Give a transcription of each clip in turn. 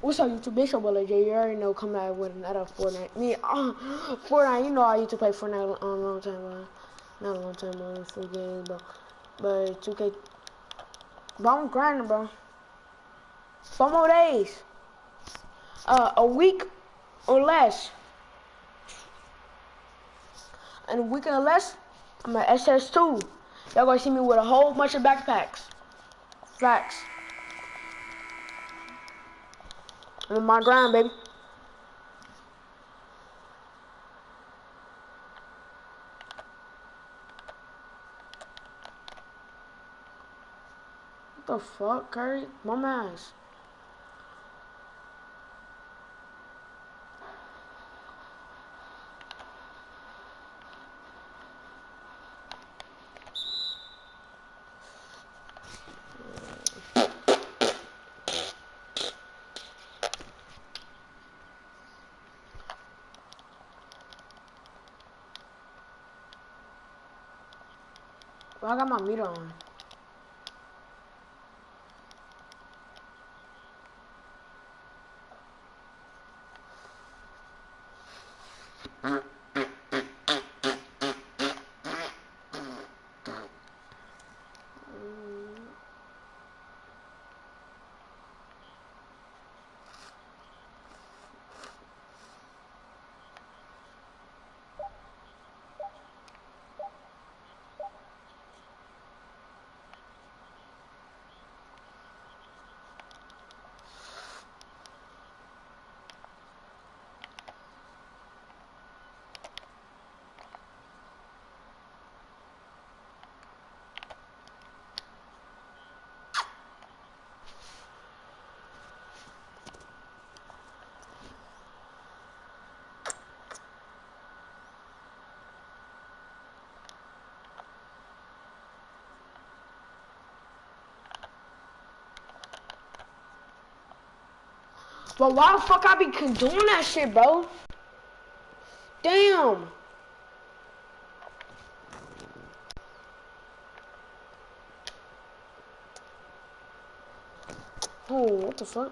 What's up, YouTube? It's your boy J. You already know, come out with another Fortnite. Fortnite, you know I used to play Fortnite a long time ago. Not a long time ago, it's 4 games, but 2K. But I'm grinding, bro. 4 more days. A week or less. And a week or less, I'm at SS2. Y'all gonna see me with a whole bunch of backpacks. Facts. I'm on my grind, baby. What the fuck, Curry? My ass. Well, I got my meter on. But why the fuck I be doing that shit, bro? Damn. Oh, what the fuck?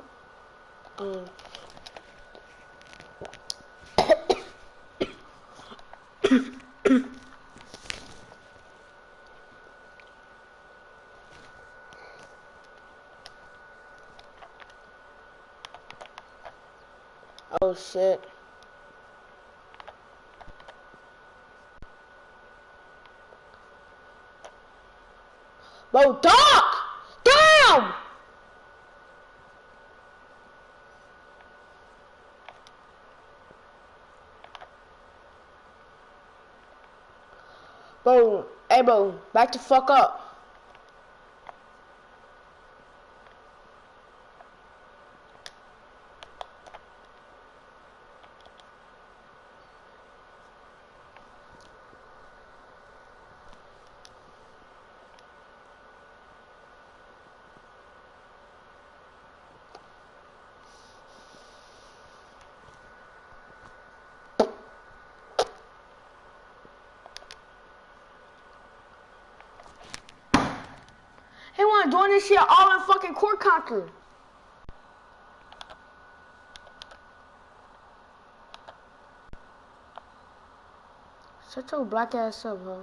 Oh shit. Bro, Doc! Damn! Bro, hey bro, back the fuck up. He wanna join this shit all in fucking Court Conquer. Shut your black ass up, huh?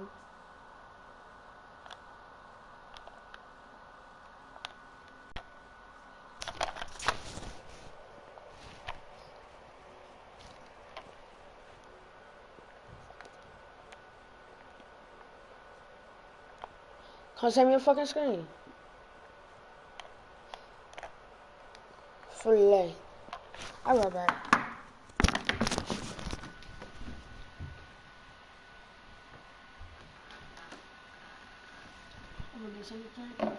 Come send me a fucking screen. Fully. I'll be right back. I'm gonna do something.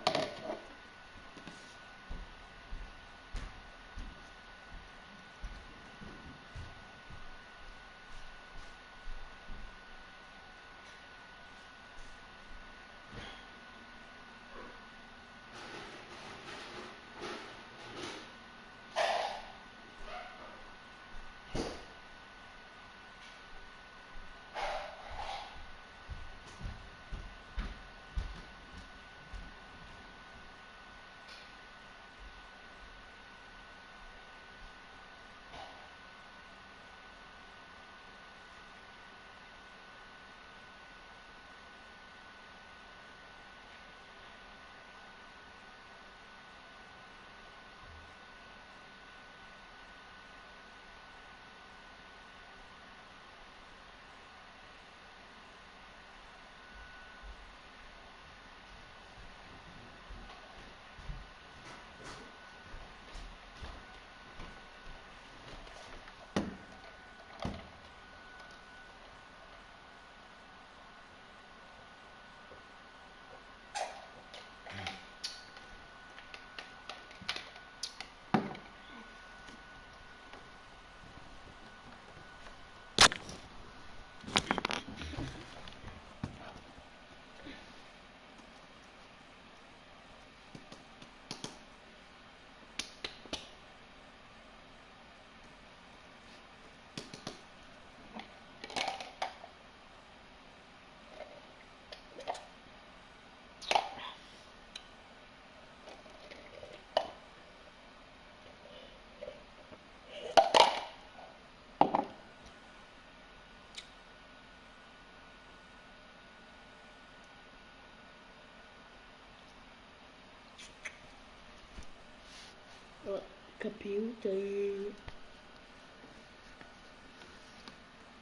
Computer.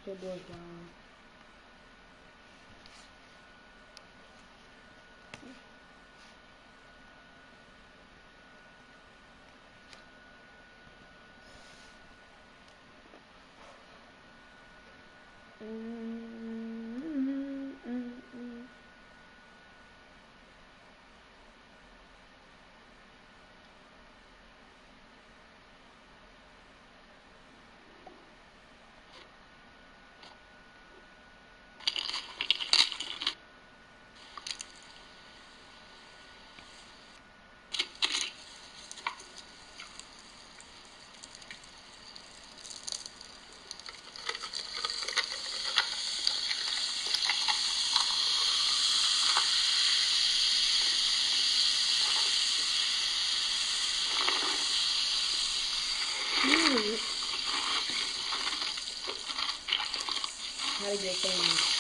Your boy's wrong. How to get things.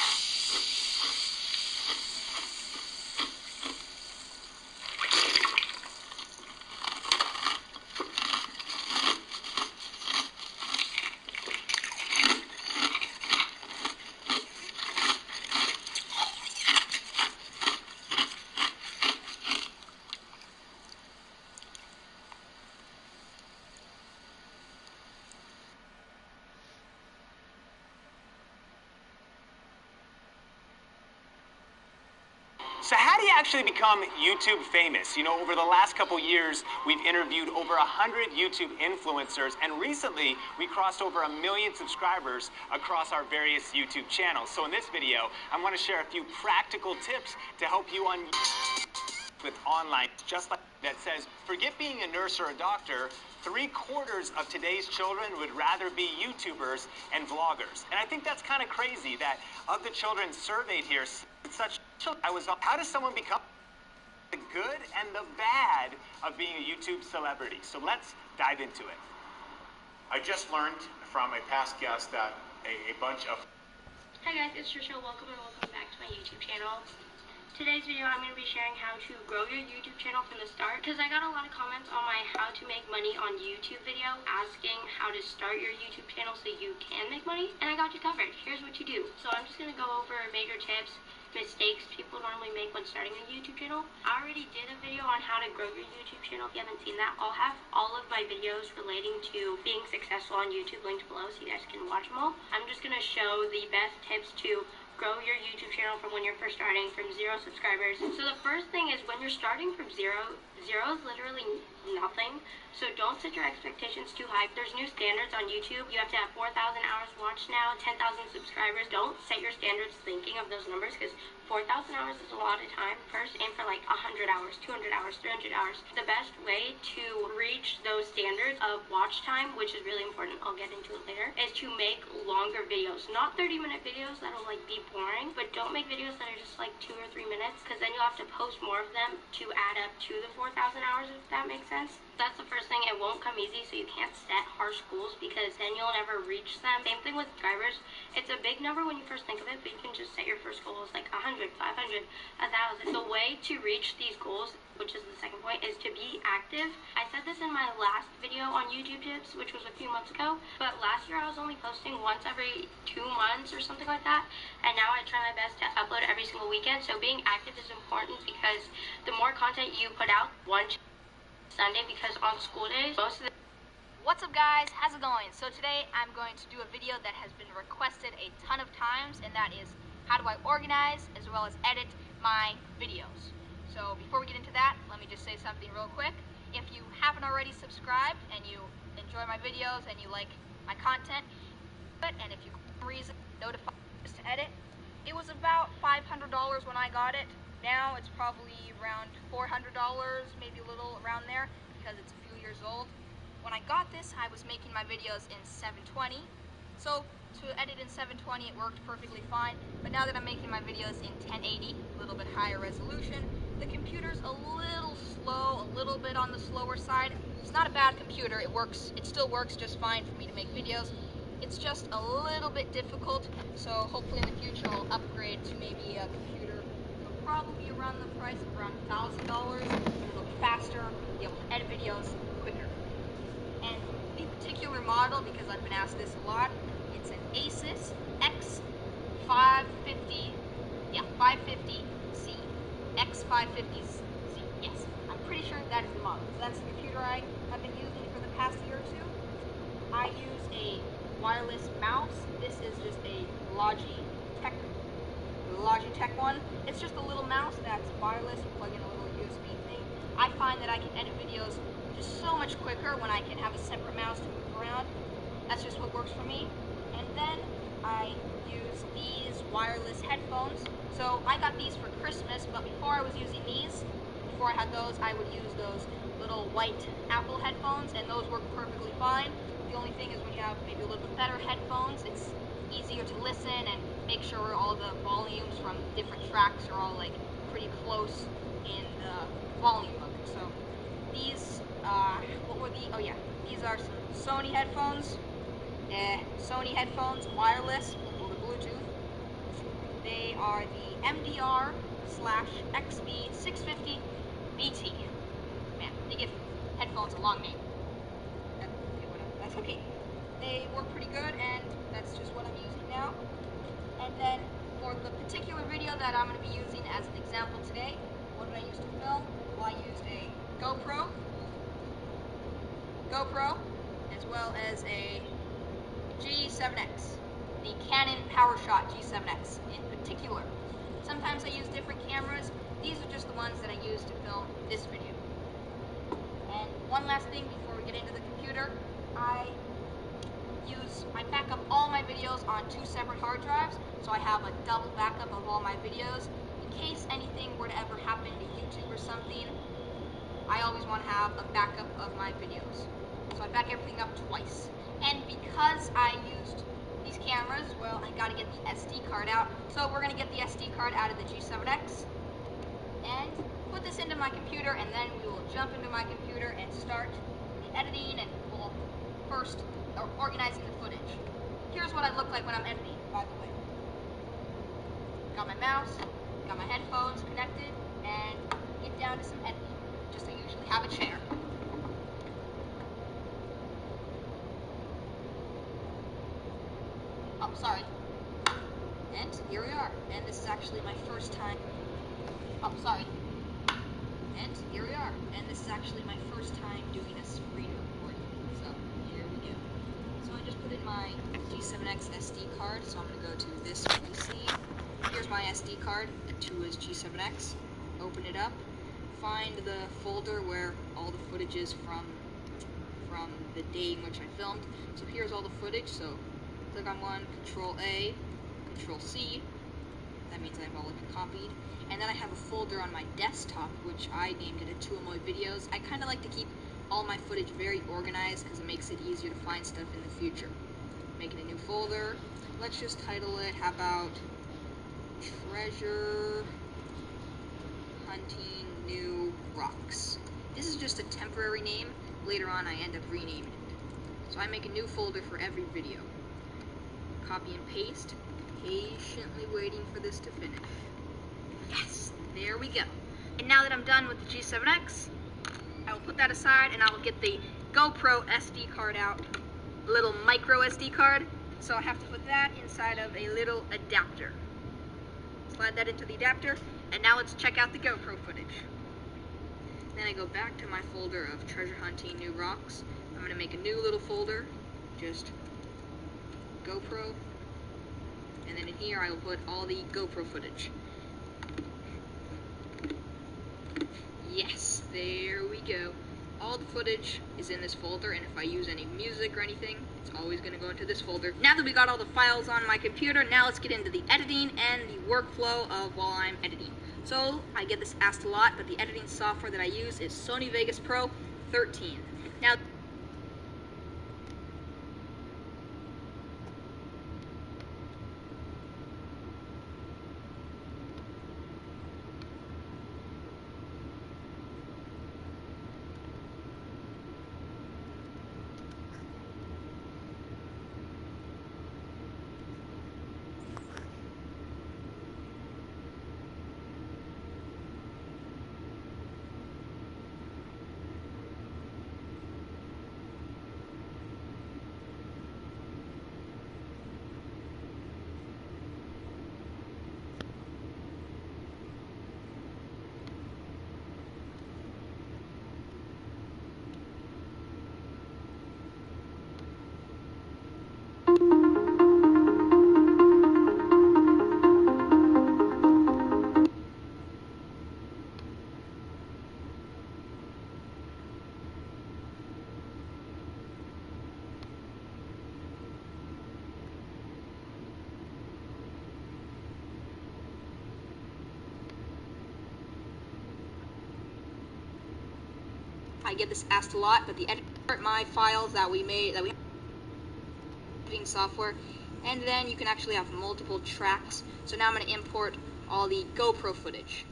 So how do you actually become YouTube famous? You know, over the last couple years, we've interviewed over 100 YouTube influencers, and recently we crossed over 1 million subscribers across our various YouTube channels. So in this video, I want to share a few practical tips to help you on with online, just like that says, forget being a nurse or a doctor. 3/4 of today's children would rather be YouTubers and vloggers. And I think that's kind of crazy that of the children surveyed here, how does someone become the good and the bad of being a YouTube celebrity? So let's dive into it. I just learned from a past guest that a bunch of... Hi guys, it's Trisha. Welcome back to my YouTube channel. Today's video I'm going to be sharing how to grow your YouTube channel from the start, because I got a lot of comments on my how to make money on YouTube video asking how to start your YouTube channel so you can make money, and I got you covered. Here's what you do. So I'm just going to go over major tips, mistakes people normally make when starting a YouTube channel. I already did a video on how to grow your YouTube channel. If you haven't seen that, I'll have all of my videos relating to being successful on YouTube linked below so you guys can watch them all. I'm just going to show the best tips to grow your YouTube channel from when you're first starting from 0 subscribers. So the first thing is when you're starting from zero is literally nothing. So don't set your expectations too high. There's new standards on YouTube. You have to have 4,000 hours watched now, 10,000 subscribers. Don't set your standards thinking of those numbers, because 4,000 hours is a lot of time. First, aim for like 100 hours, 200 hours, 300 hours. The best way to reach those standards of watch time, which is really important, I'll get into it later, is to make longer videos. Not 30-minute videos that'll like be boring, but don't make videos that are just like 2 or 3 minutes, because then you'll have to post more of them to add up to the 4,000 hours, if that makes sense. That's the first thing. It won't come easy, so you can't set harsh goals, because then you'll never reach them. Same thing with subscribers. It's a big number when you first think of it, but you can just set your first goal as like 100, 500, 1,000. The way to reach these goals, which is the second point, is to be active. I said this in my last video on YouTube tips, which was a few months ago, but last year I was only posting once every 2 months or something like that, and now I try my best to upload every single weekend. So being active is important, because the more content you put out, Sunday, because on school days, most of the... What's up guys, how's it going? So today I'm going to do a video that has been requested a ton of times, and that is how do I organize as well as edit my videos. So before we get into that, let me just say something real quick. If you haven't already subscribed and you enjoy my videos and you like my content, and if you for some reason notify us to edit, it was about $500 when I got it. Now it's probably around $400, maybe a little around there, because it's a few years old. When I got this, I was making my videos in 720. So to edit in 720, it worked perfectly fine. But now that I'm making my videos in 1080, a little bit higher resolution, the computer's a little slow, a little bit on the slower side. It's not a bad computer. It works. It still works just fine for me to make videos. It's just a little bit difficult. So hopefully in the future, I'll upgrade to maybe a computer. Probably around the price of around $1,000. It'll be faster, be able to edit videos quicker. model because I've been asked this a lot. It's an Asus X550, yeah, 550Z. X550Z, yes. I'm pretty sure that is the model. So that's the computer I have been using for the past year or two. I use a wireless mouse. This is just a Logitech one. It's just a little mouse that's wireless. You plug in a little USB thing. I find that I can edit videos just so much quicker when I can have a separate mouse to move around. That's just what works for me. And then I use these wireless headphones. So I got these for Christmas, but before I was using these, before I had those, I would use those little white Apple headphones, and those work perfectly fine. The only thing is when you have maybe a little bit better headphones, it's easier to listen and make sure all the volumes from different tracks are all like pretty close in the volume of it. So these, these are some Sony headphones. Sony headphones, wireless, over Bluetooth. They are the MDR/XB650 BT. Man, they give headphones a long name. That's okay. They work pretty good, and that's just what I'm using now. And then for the particular video that I'm going to be using as an example today, what did I use to film? Well, I used a GoPro, as well as a G7X, the Canon PowerShot G7X in particular. Sometimes I use different cameras. These are just the ones that I use to film this video. And one last thing before we get into the computer, I back up all my videos on 2 separate hard drives, so I have a double backup of all my videos. In case anything were to ever happen to YouTube or something, I always want to have a backup of my videos. So I back everything up twice. And because I used these cameras, well, I gotta get the SD card out. So we're gonna get the SD card out of the G7X and put this into my computer, and then we will jump into my computer and start the editing, and we'll first organizing the footage. Here's what I look like when I'm editing, by the way. Got my mouse, got my headphones connected, and get down to some editing. Just I usually have a chair. Oh, sorry. And here we are. And this is actually my first time. Oh, sorry. And here we are. And this is actually my first time doing a screen recording. So, here we go. So I just put in my G7X SD card. So I'm going to go to this PC. Here's my SD card to his G7X. Open it up. Find the folder where all the footage is from the day in which I filmed. So here's all the footage. So click on one, Control A, Control C. That means I've all been copied. And then I have a folder on my desktop, which I named it Atuamoy Videos. I kind of like to keep all my footage very organized because it makes it easier to find stuff in the future. Making a new folder. Let's just title it, how about Treasure Hunting New Rocks. This is just a temporary name. Later on I end up renaming it. So I make a new folder for every video. Copy and paste, patiently waiting for this to finish. Yes, there we go. And now that I'm done with the G7X, I will put that aside and I will get the GoPro SD card out, a little micro SD card. So I have to put that inside of a little adapter. Slide that into the adapter, and now let's check out the GoPro footage. Then I go back to my folder of Treasure Hunting New Rocks. I'm going to make a new little folder, just GoPro, and then in here I will put all the GoPro footage. Yes, there we go. All the footage is in this folder, and if I use any music or anything, it's always going to go into this folder. Now that we got all the files on my computer, now let's get into the editing and the workflow of while I'm editing. So, I get this asked a lot, but the editing software that I use is Sony Vegas Pro 13. Now, I get this asked a lot, but the editor my files that we have editing software, and then you can actually have multiple tracks. So now I'm going to import all the GoPro footage.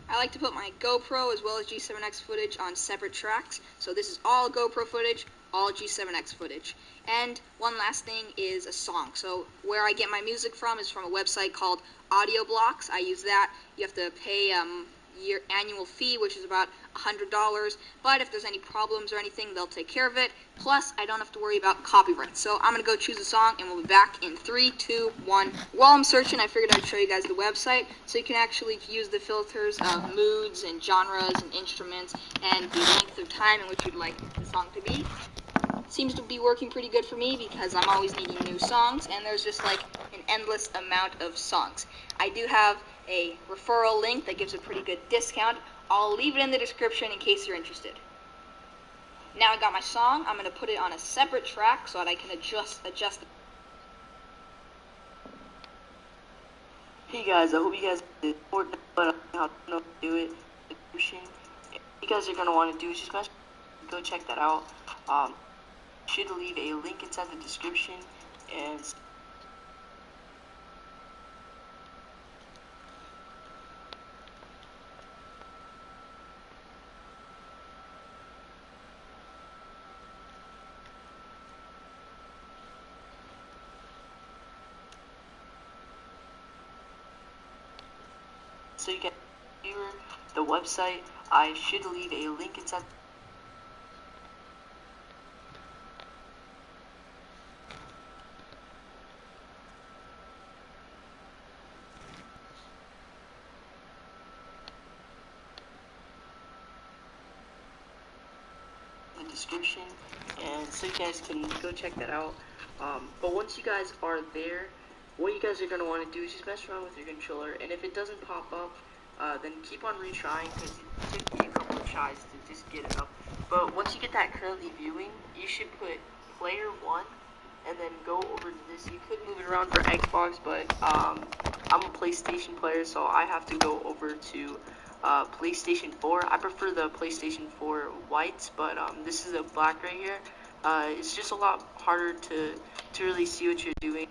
I like to put my GoPro as well as G7X footage on separate tracks. So this is all GoPro footage, all G7X footage. And one last thing is a song. So where I get my music from is from a website called Audio Blocks. I use that. You have to pay your annual fee, which is about $100, but if there's any problems or anything, they'll take care of it. Plus, I don't have to worry about copyright. So I'm going to go choose a song, and we'll be back in 3, 2, 1. While I'm searching, I figured I'd show you guys the website, so you can actually use the filters of moods and genres and instruments and the length of time in which you'd like the song to be. Seems to be working pretty good for me because I'm always needing new songs, and there's just like an endless amount of songs. I do have a referral link that gives a pretty good discount. I'll leave it in the description in case you're interested. Now I got my song. I'm going to put it on a separate track so that I can adjust it. Hey guys, I hope you guys did more, but I don't know how to do it. What you guys are going to want to do is just go check that out. Should leave a link inside the description, and so you can hear the website. I should leave a link inside. Description, and so you guys can go check that out. But once you guys are there, what you guys are going to want to do is just mess around with your controller, and if it doesn't pop up, then keep on retrying, because it took me a couple of tries to just get it up. But once you get that currently viewing, you should put player 1 and then go over to this. You could move it around for Xbox, but I'm a PlayStation player, so I have to go over to PlayStation 4. I prefer the PlayStation 4 white, but this is a black right here. It's just a lot harder to really see what you're doing.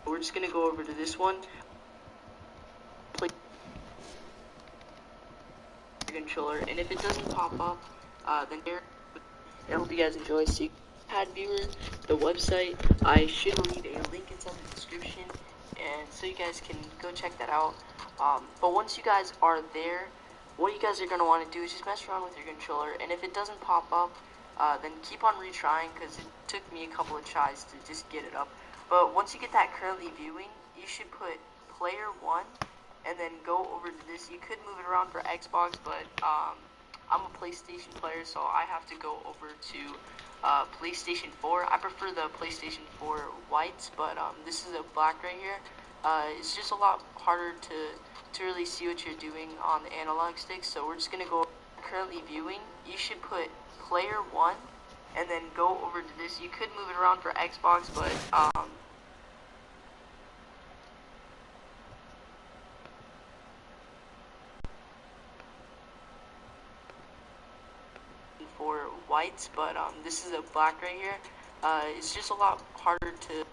We're just gonna go over to this one. Play your controller, and if it doesn't pop up, then here. I hope you guys enjoy. See Pad Viewer, the website. I should leave a link inside the description, and so you guys can go check that out. But once you guys are there, what you guys are going to want to do is just mess around with your controller, and if it doesn't pop up, then keep on retrying, because it took me a couple of tries to just get it up. But once you get that currently viewing, you should put player 1 and then go over to this. You could move it around for Xbox, but I'm a PlayStation player, so I have to go over to PlayStation 4. I prefer the PlayStation 4 white, but this is a black right here. It's just a lot harder to really see what you're doing on the analog stick, so we're just going to go currently viewing. You should put player 1 and then go over to this. You could move it around for Xbox, but for whites, but this is a black right here. It's just a lot harder to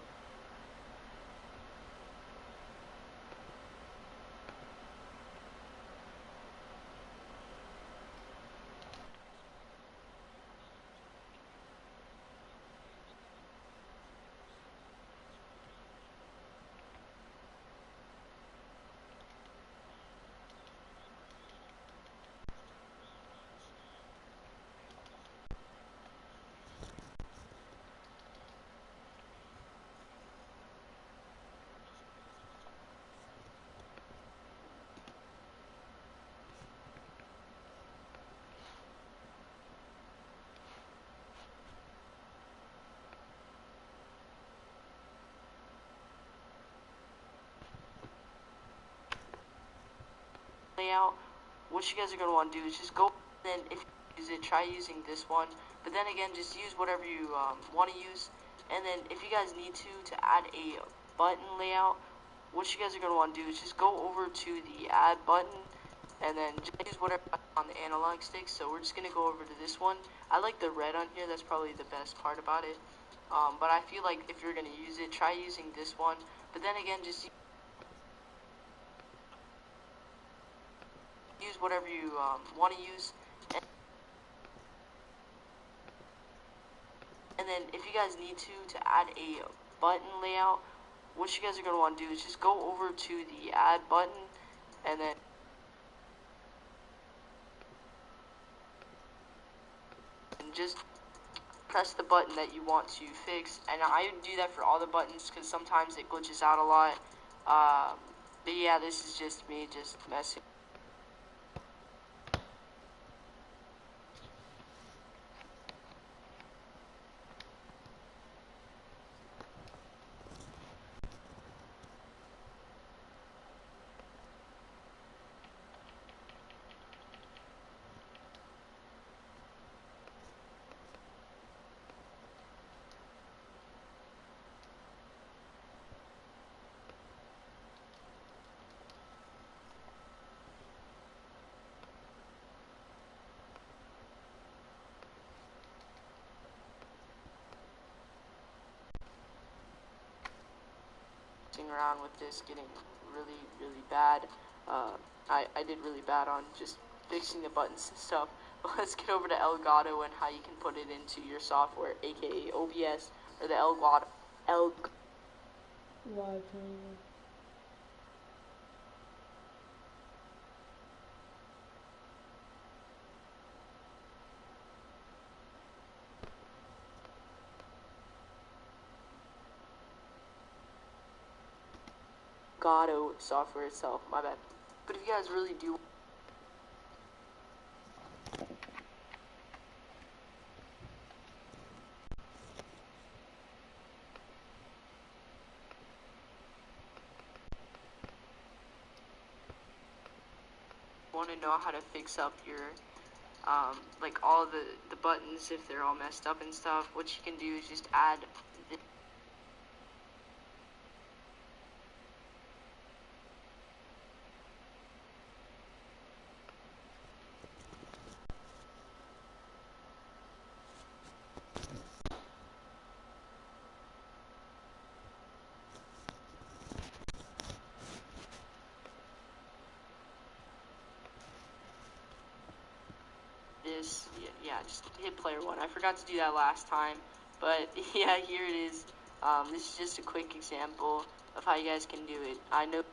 layout. What you guys are going to want to do is just go, then if you use it, try using this one, but then again, just use whatever you want to use. And then if you guys need to add a button layout, what you guys are going to want to do is just go over to the add button, and then just use whatever on the analog stick. So we're just going to go over to this one. I like the red on here. That's probably the best part about it. But I feel like if you're going to use it, try using this one. But then again, just use whatever you want to use. And then if you guys need to add a button layout, what you guys are going to want to do is just go over to the add button, and then just press the button that you want to fix. And I do that for all the buttons because sometimes it glitches out a lot. But yeah, this is just me just messing. Around with this getting really bad. I did really bad on just fixing the buttons and stuff. But let's get over to Elgato and how you can put it into your software, aka OBS or the Elgato. Elgato software itself, my bad. But if you guys really do want to know how to fix up your like all the buttons if they're all messed up and stuff, what you can do is just add this. Yeah, just hit player 1. I forgot to do that last time, but yeah, here it is. This is just a quick example of how you guys can do it. I know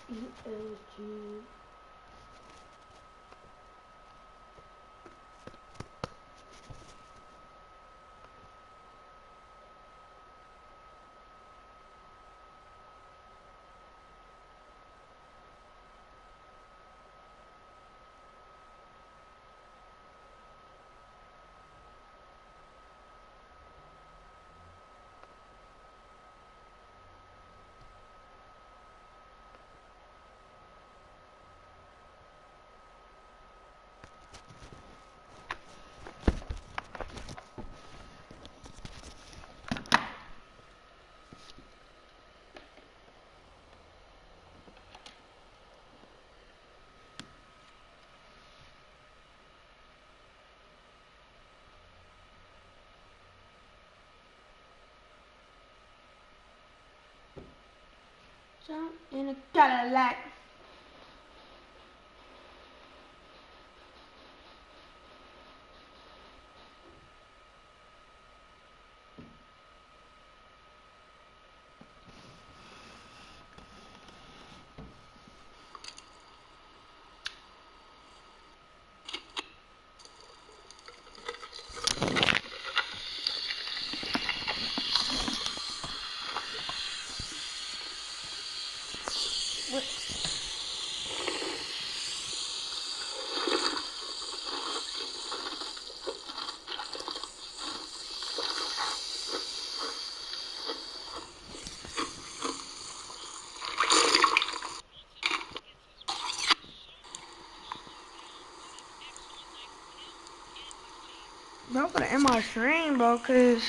ELG. Jump in a Cadillac. Bro, I'm gonna end my stream, bro, cause